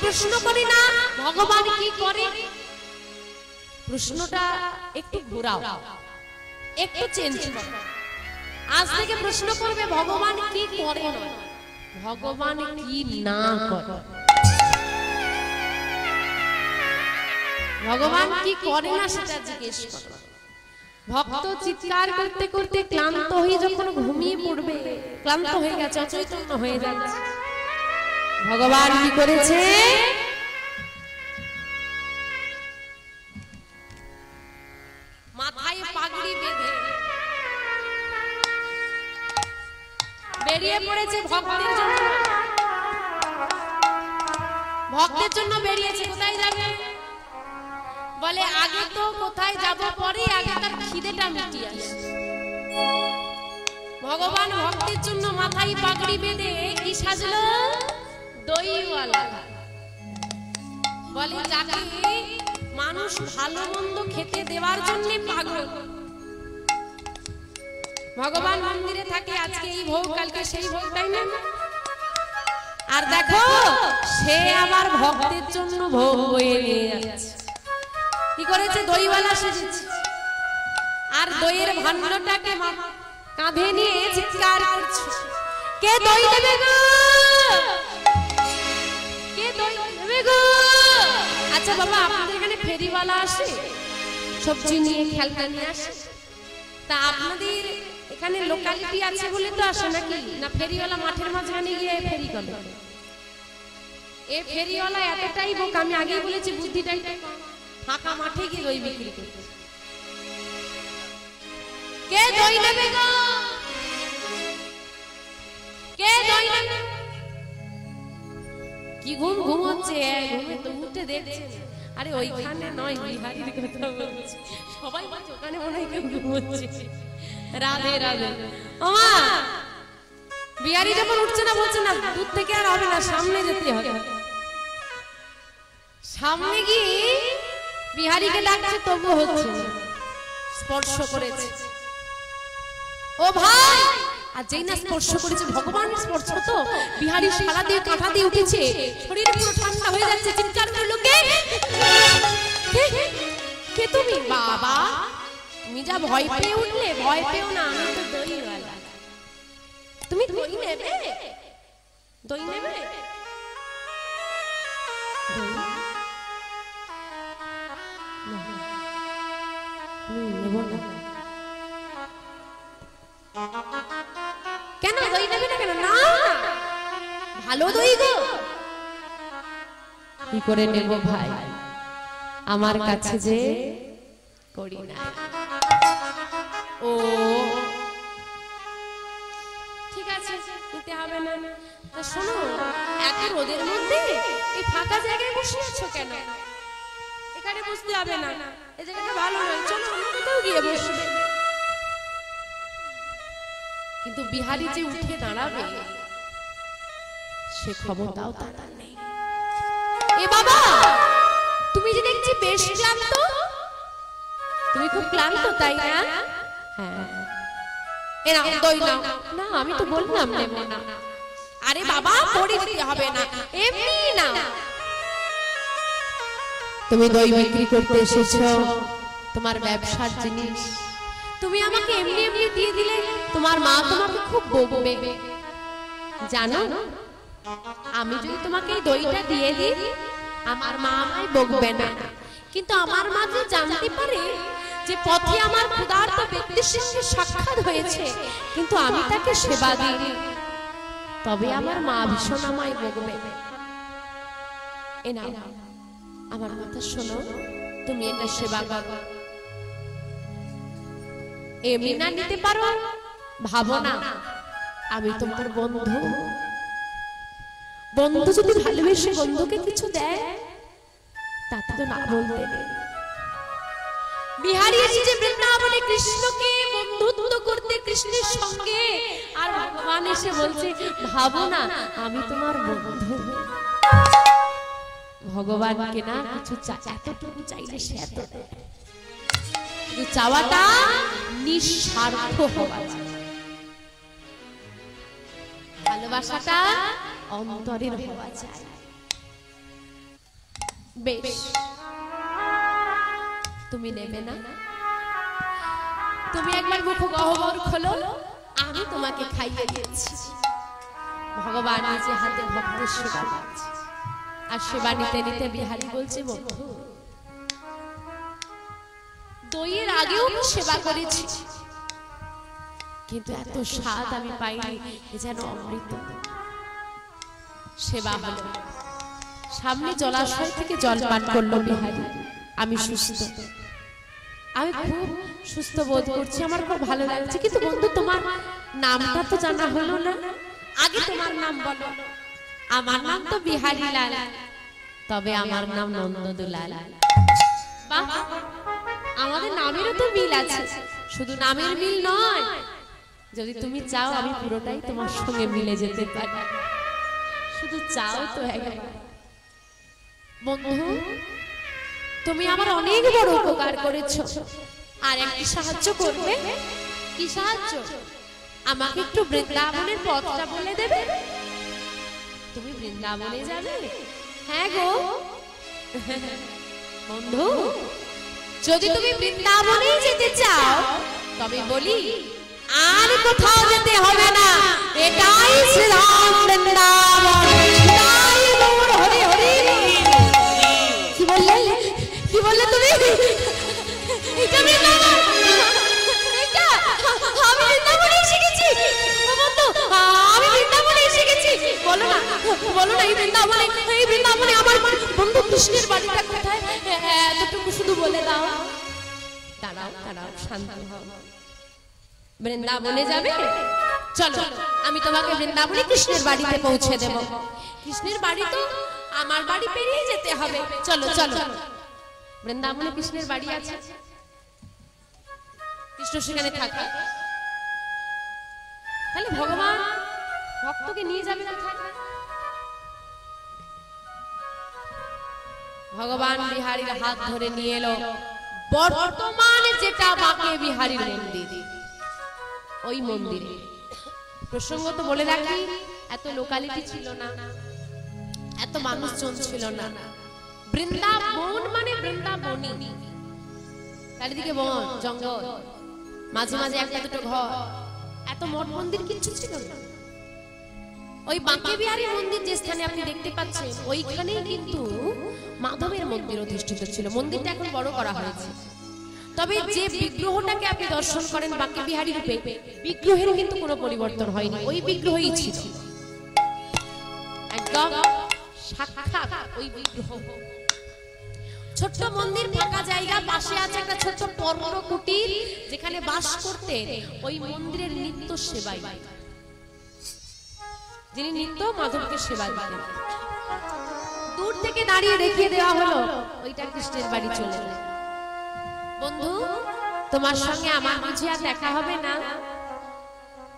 প্রশ্ন করি না ভগবান কি করে, প্রশ্নটা একটু ঘোরাও, একটু চেঞ্জ করো। আজ থেকে প্রশ্ন করবে ভগবান কি করে নয়, ভগবান কি না করে। ভগবান কি করে না সেটা জিজ্ঞেস করো। ভক্ত চিৎকার করতে করতে ক্লান্ত হয়ে যখন ঘুমিয়ে পড়বে, ক্লান্ত হয়ে গেছে, অচৈতন্য হয়ে যাচ্ছে, ভগবান কি করেছে, মাথায় পাগড়ি বেঁধে বেরিয়ে পড়েছে ভক্তের জন্য। ভক্তের জন্য বেরিয়েছে। কোথায় যাবে বলে, আগে তো কোথায় যাব পরে, আগে তার খিদেটা মিটিয়ে আসে। ভগবান ভক্তের জন্য মাথায় পাগড়ি বেঁধে কি সাজলো, দইওয়ালা। বলে যাকে মানুষ ভালো মন্দ খেতে দেওয়ার জন্য পাগল। ভগবান মন্দিরে থাকে, আজকে এই ভোগ কালকে সেই ভোগ, তাই না? আর দেখো সে আমার ভক্তের জন্য ভোগ বয়ে নিয়ে যাচ্ছে। কি করেছে, দইওয়ালা সেজেছে। আর দইয়ের ভান্ডটাকে কাঁধে নিয়ে চিৎকার করছে, কে দই দেবে গো, কে দই দেবে গো। আচ্ছা বাবা, আপনাদের এখানে ফেরিওয়ালা আসে, সবজি নিয়ে খেলনা নিয়ে আসে, তা আপনাদের এখানে লোকালিটি আছে বলে তো আসে নাকি, না ফেরিওয়ালা মাঠের মাঝখানে গিয়ে ফেরি করে? এই ফেরিওয়ালা এতটাই বোকা, আমি আগেই বলেছি বুদ্ধিটাই ফাঁকা মাঠে গিয়ে দই বিক্রি করতে। কে দই নেবে গো, কে দই নেবে? কি ঘুম ঘুমোচ্ছে, ঘুমে তো উঠে দেখছে। আরে ওইখানে নয়, বিহারির কথা বলছি। সবাই বলছে ওখানে মনে হয় কেউ ঘুমোচ্ছে। রাধে রাধে। ওমা, বিহারি যখন উঠছে না, বলছে না দূর থেকে আর হবে না, সামনে যেতে হবে। সামনে গিয়ে বিহারিকে ডাকছে, তবু হচ্ছে না, স্পর্শ করেছে। ও ভাই, আর যেই না স্পর্শ করেছে, ভগবানের স্পর্শ তো, বিহারি সারা দিয়ে কাঁটা দিয়ে উঠেছে, শরীর পুরো ঠান্ডা হয়ে যাচ্ছে, চিৎকার করলো, কে কে তুমি? বাবা তুমি যা ভয় পেয়ে উঠলে, ভয় পেও না, আমি তো দইওয়ালা। তুমি দই নেবে, দই নেবে? কেন দই নেবে না কেন? না ভালো দই গো। কি করে নেব ভাই, আমার কাছে যে করি না। ও ঠিক আছে, নিতে হবে না। তা শোনো, এত রোদের মধ্যে এই ফাঁকা জায়গায় বসে আছো কেন? এখানে বসতে হবে না, এই জায়গাটা ভালো নয়, চলো অন্য কোথাও গিয়ে বসবে। কিন্তু বিহারি যে উঠে দাঁড়াবে সে ক্ষমতাও তার নেই। এ বাবা, তুমি যে দেখছি বেশ ক্লান্ত, তুমি খুব ক্লান্ত তাই না? হ্যাঁ, এ নাও দই নাও। না আমি তো বললাম নেব না। আরে বাবা, পড়ে দিতে হবে না, এমনি না। তুমি দই বিক্রি করতে এসেছো, তোমার ব্যবসার জিনিস, তুমি আমাকে এমনি এমনি দিয়ে দিলে তোমার মা তোমাকে খুব বকবে। জানো, আমি যদি তোমাকে এই দইটা দিয়ে দিই, আমার মা আমায় বকবে না। কিন্তু আমার মা যে জানতে পারে যে পথে আমার ক্ষুধার্ত ব্যক্তির সঙ্গে সাক্ষাৎ হয়েছে, কিন্তু আমি তাকে সেবা দিই, তবে আমার মা ভীষণ আমায় বকবে। এ নাও, আমার কথা শোনো, তুমি এটা সেবা করো। এমনি না নিতে পারো, ভাবো না আমি তোমার বন্ধু। বন্ধু যদি ভালোবেসে বন্ধুকে কিছু দেয়, তাতে তো না বলতে নেই। বিহারি এসেছে বৃন্দাবনে কৃষ্ণকে বন্ধুত্ব করতে, কৃষ্ণের সঙ্গে, আর ভগবান এসে বলছে ভাবো না আমি তোমার বন্ধু। ভগবানকে না কিছু এতটুকু চাইলে সে এত দেয়, চাওয়াটা নিঃস্বার্থ হওয়া চাই, ভালোবাসাটা অন্তরের হওয়া চাই। বেশ, তুমি নেবে না? তুমি একবার মুখ গহ্বর খোলো, আমি তোমাকে খাইয়ে দিচ্ছি। ভগবান নিজে হাতে ভক্তের সেবা করছে, আর সেবা নিতে নিতে বিহারী বলছে, বন্ধু দইয়ের আগেও আমি সেবা করেছি, কিন্তু এত স্বাদ আমি পাইনি, যেন অমৃত। সেবা হলো, সামনে জলাশয় থেকে জল পান করলো বিহারী। আমি সুস্থ, আমি খুব সুস্থ বোধ করছি, আমার খুব ভালো লাগছে। কিন্তু বন্ধু, তোমার নামটা তো জানা হলো না, আগে তোমার নাম বলো। আমার নাম তো বিহারী লাল, তবে আমার নাম নন্দদুলাল। বাহ, আমাদের নামেরও তো মিল আছে। শুধু নামের মিল নয়, যদি তুমি চাও আমি পুরোটাই তোমার সঙ্গে মিলে যেতে পারি। শুধু চাও তো একবার। বন্ধু, তুমি আমার অনেক বড় উপকার করেছো, আর একটি সাহায্য করবে। কি সাহায্য? আমাকে একটু বৃন্দাবনের পথটা বলে দেবে। তুমি বৃন্দাবনে যাবে? হ্যাঁ গো বন্ধু, যদি তুমি বৃন্দাবনে যেতে চাও, তবে বলি আর কোথাও যেতে হবে না, এটাই শ্রীরাম বৃন্দাবন। হরি হরি। কি বললে? কি বললে তুমি? এটা বৃন্দাবন? এটা আমি বৃন্দাবনে এসে গেছি। বন্ধু, আমি বৃন্দাবনে এসে গেছি। বলো না, বলো না, এই বৃন্দাবনে আমার বন্ধু কৃষ্ণের বাড়িটা কোথায়? এতটুকু শুধু বলে দাও। দাঁড়াও দাঁড়াও, শান্ত হও। বৃন্দাবনে যাবে? চলো, আমি তোমাকে বৃন্দাবনে কৃষ্ণের বাড়িতে পৌঁছে দেব। কৃষ্ণের বাড়ি তো আমার বাড়ি পেরিয়ে যেতে হবে। চলো চলো, বৃন্দাবনে কৃষ্ণের বাড়ি আছে, কৃষ্ণ সেখানে থাকে। তাহলে ভগবান ভক্তকে নিয়ে যাবে কোথায়? ভগবান বিহারীর হাত ধরে নিয়ে এলো বর্তমানে যেটা বাঁকে বিহারীর মন্দির, ওই মন্দিরে। প্রসঙ্গ তো বলে রাখি, এত লোকালিটি ছিল না, এত মানুষজন ছিল না। বৃন্দাবন মানে বৃন্দাবনী, চারিদিকে বন জঙ্গল, মাঝে মাঝে একটা দুটো ঘর, এত মঠ মন্দির কিছু ছিল না। ওই বাঁকে বিহারী মন্দির যে স্থানে আপনি দেখতে পাচ্ছেন, ওইখানেই কিন্তু মাধবের মন্দির অধিষ্ঠিত ছিল। মন্দিরটা এখন বড় করা হয়েছে, তবে যে বিগ্রহটাকে আপনি দর্শন করেন বাঁকে বিহারী রূপে, বিগ্রহের কিন্তু কোনো পরিবর্তন হয়নি, ওই বিগ্রহই ছিল, একদম সাক্ষাৎ ওই বিগ্রহ। ছোট্ট মন্দির, ফাঁকা জায়গা, পাশে আছে একটা ছোট্ট পর্ণ কুটির, যেখানে বাস করতে ওই মন্দিরের নিত্য সেবাই, যিনি নিত্য মাধবকে সেবা দিতেন। দূর থেকে দাঁড়িয়ে দেখিয়ে দেওয়া হলো ওইটা কৃষ্ণের বাড়ি। চলে বন্ধু, তোমার সঙ্গে আমার বুঝি আর দেখা হবে না?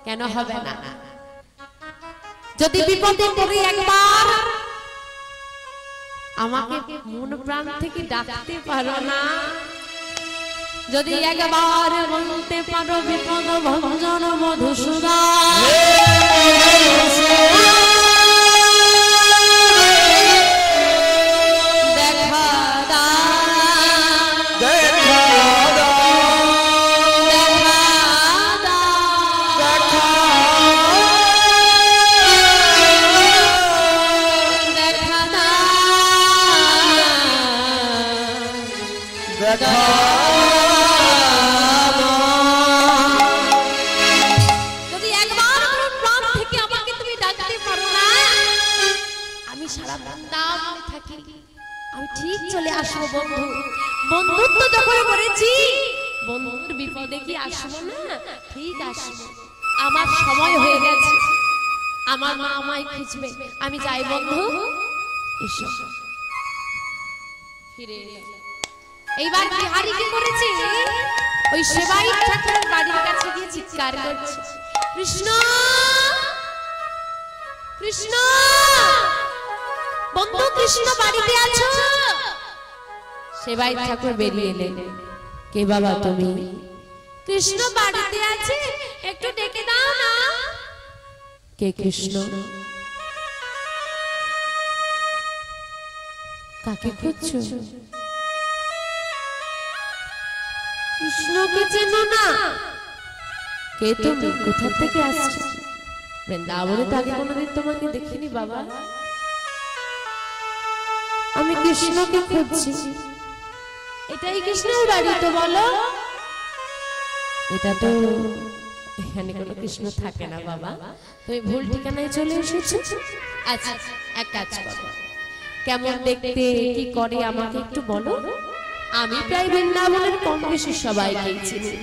কেন হবে না? যদি বিপদে পড়ি একবার আমাকে মন প্রাণ থেকে ডাকতে পারো না? যদি একবার বলতে পারো বিপদ ভঞ্জন মধুসূদন, যদি একবার প্রাণ থেকে আমাকে তুমি ডাকতে পারো না, আমি সারা বৃন্দাবনে থাকি, আমি ঠিক চলে আসবো বন্ধু। বন্ধুত্ব যখন করেছি, বন্ধুর বিপদে কি আসবো না? ঠিক আসবো। আমার সময় হয়ে গেছে, আমার মা আমায় খুঁজবে, আমি যাই বন্ধু। এসো। ফিরে এইবার বিহারী কি করেছে? ওই সেবাই ঠাকুরের বাড়ির কাছে গিয়ে চিৎকার করছে, কৃষ্ণ কৃষ্ণ, বন্ধু কৃষ্ণ বাড়িতে আছো? সেবাই ঠাকুর বেরিয়ে এলেন। কে বাবা তুমি? কৃষ্ণ বাড়িতে আছে, একটু ডেকে দাও না। কে কৃষ্ণ? কাকে খুঁজছো? কৃষ্ণকে চেনো না? কে তুমি? কোথা থেকে আসছো? বৃন্দাবনে তো আগে কোনোদিন তোমাকে দেখিনি বাবা। আমি কৃষ্ণকে খুঁজছি। এটাই কৃষ্ণের বাড়ি তো বলো? এটা তো এখানে কোনো কৃষ্ণ থাকে না বাবা, তুমি ভুল ঠিকানায় চলে এসেছো। আচ্ছা এক কাজ করো, কেমন দেখতে, কি করে আমাকে একটু বলো। আমি প্রায় বৃন্দাবনের কম বেশি সবাইকেই চিনি।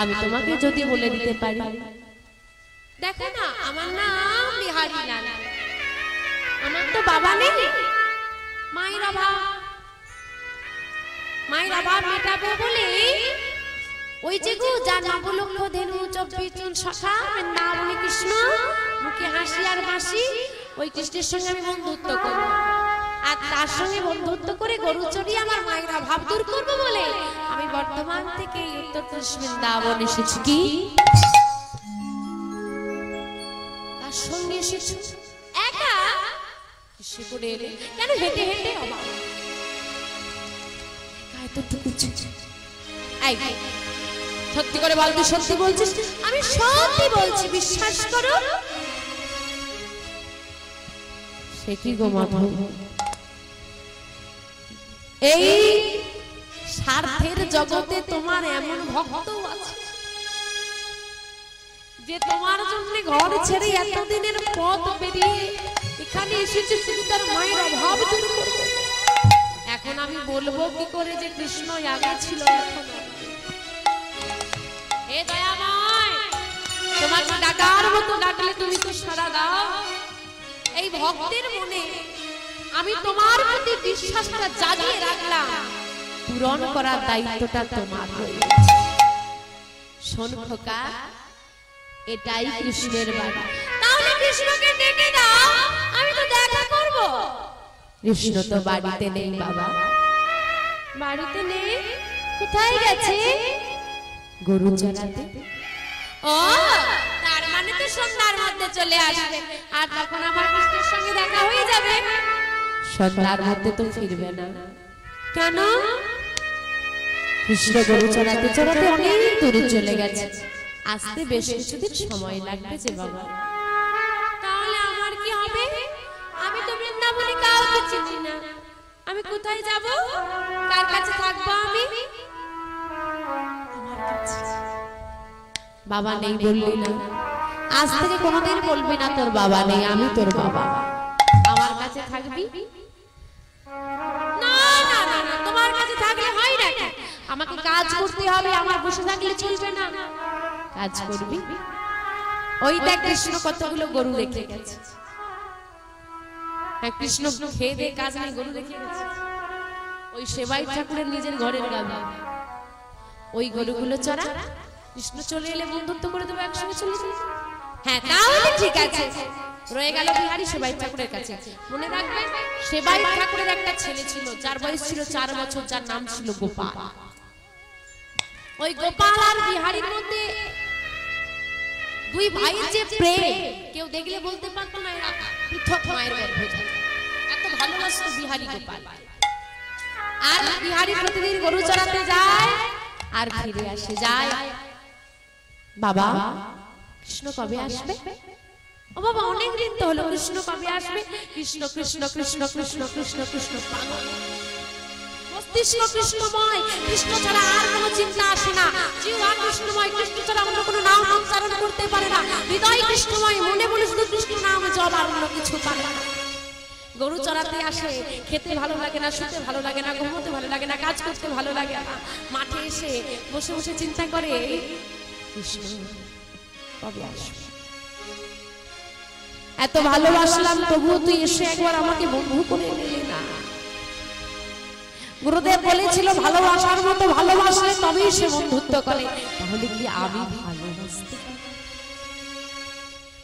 আমি তোমাকে যদি বলে দিতে পারি, দেখো না আমার নাম বিহারী লাল, আমার তো বাবা নেই, মায়ের অভাব, মায়ের অভাব মেটাবো বলে ওই যে গো যার নবলক্ষ ধেনু 24 জন শাখা বৃন্দাবনে কৃষ্ণ, মুখে হাসি আর বাঁশি, ওই কৃষ্ণের সঙ্গে আমি বন্ধুত্ব করবো, আর তার সঙ্গে বন্ধুত্ব করে গরু চড়িয়ে আমার মায়ের অভাব দূর করবো বলে আমি বর্তমান থেকে উত্তরপ্রদেশ বৃন্দাবন এসেছি। কি কার সঙ্গে এসেছি? একা? কিসে করে এলে? কেন হেঁটে হেঁটে? অভাব এতটুকু সত্যি করে বল, তুই সত্যি বলছিস? আমি সত্যি বলছি, বিশ্বাস করো। সে কি গো মাধব, এই স্বার্থের জগতে তোমার এমন ভক্ত আছে যে তোমার জন্য ঘর ছেড়ে এতদিনের পথ পেরিয়ে এখানে এসেছে শুধু তার মায়ের অভাব দূর করতে। এখন আমি বলবো কি করে যে কৃষ্ণ আগে ছিল এখন? হে দয়াময়, তোমাকে ডাকার মতো ডাকলে তুমি তো সাড়া দাও। এই ভক্তের মনে আমি তোমার প্রতি বিশ্বাসটা জাগিয়ে রাখলাম, পূরণ করার দায়িত্বটা তোমার রয়েছে। শোন খোকা, এটাই কৃষ্ণের বাড়ি। তাহলে কৃষ্ণকে ডেকে দাও, আমি তো দেখা করব। কৃষ্ণ তো বাড়িতে নেই বাবা। বাড়িতে নেই? কোথায় গেছে? গরু চড়াতে। ও, তার মানে তো সন্ধ্যার মধ্যে চলে আসবে, আর তখন আমার কৃষ্ণের সঙ্গে দেখা হয়ে যাবে। সন্ধ্যার মধ্যে তো ফিরবে না। কেন? কৃষ্ণ গরু চড়াতে চড়াতে অনেক দূরে চলে গেছে, আসতে বেশ কিছুদিন সময় লাগবে যে বাবা। তাহলে আমার কি হবে? আমি তো বৃন্দাবনে কাউকে চিনি না, আমি কোথায় যাব? কার কাছে থাকবো আমি? বাবা নেই বললি না, আজ থেকে কোনোদিন বলবি না তোর বাবা নেই, আমি তোর বাবা। আমার কাছে থাকবি? না না না না, তোমার কাছে থাকলে হয় না, আমাকে কাজ করতে হবে, আমার বসে থাকলে চলবে না। কাজ করবি? ওই দেখ কৃষ্ণ কতগুলো গরু রেখে গেছে। হ্যাঁ, কৃষ্ণ খেয়ে দিয়ে কাজ নেই, গরু রেখে গেছে। ওই সেবাই ঠাকুরের নিজের ঘরের গাভী, ওই গরুগুলো চড়া। কৃষ্ণ চলে এলে বন্ধুত্ব করে দেবো, একসঙ্গে চলে যাবে। হ্যাঁ তাহলে ঠিক আছে। রয়ে গেল বিহারী সেবাই ঠাকুরের কাছে। মনে রাখবেন, সেবাই ঠাকুরের একটা ছেলে ছিল যার বয়স ছিল 4 বছর, যার নাম ছিল গোপাল। ওই গোপাল আর বিহারীর মধ্যে দুই ভাইয়ের যে প্রেম, কেউ দেখলে বলতে পারতো না এরা পৃথক মায়ের গর্ভজাত। এত ভালোবাসতো বিহারী গোপাল। আর বিহারী প্রতিদিন গরু চড়াতে যায় আর ফিরে আসে। যায়, বাবা কৃষ্ণ কবে আসবে? ও বাবা অনেক দিন তো হলো, কৃষ্ণ কবে আসবে? কৃষ্ণ কৃষ্ণ কৃষ্ণ কৃষ্ণ কৃষ্ণ কৃষ্ণ, পাগল মস্তিষ্ক কৃষ্ণময়, কৃষ্ণ ছাড়া আর কোনো চিন্তা আসে না। জিহ্বা কৃষ্ণময়, কৃষ্ণ ছাড়া অন্য কোনো নাম উচ্চারণ করতে পারে না। হৃদয় কৃষ্ণময়, মনে মনে শুধু কৃষ্ণ নাম জপ, আর অন্য কিছু পারে না। গরু চড়াতে আসে, খেতে ভালো লাগে না, শুতে ভালো লাগে না, ঘুমোতে ভালো লাগে না, কাজ করতে ভালো লাগে না। মাঠে এসে বসে বসে চিন্তা করে কৃষ্ণ কবে আসবে? এত ভালোবাসলাম তবুও তুই এসে একবার আমাকে বন্ধু করে নিলি না। গুরুদেব বলেছিল ভালোবাসার মতো ভালোবাসলে তবেই সে বন্ধুত্ব করে। তাহলে কি আমি ভালোবাসতে?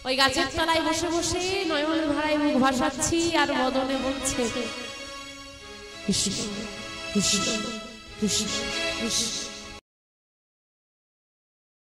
ওই গাছের তলায় বসে বসে নয়ন ধারায় মুখ ভাসাচ্ছি আর বদনে বলছে কৃষ্ণ কৃষ্ণ কৃষ্ণ কৃষ্ণ।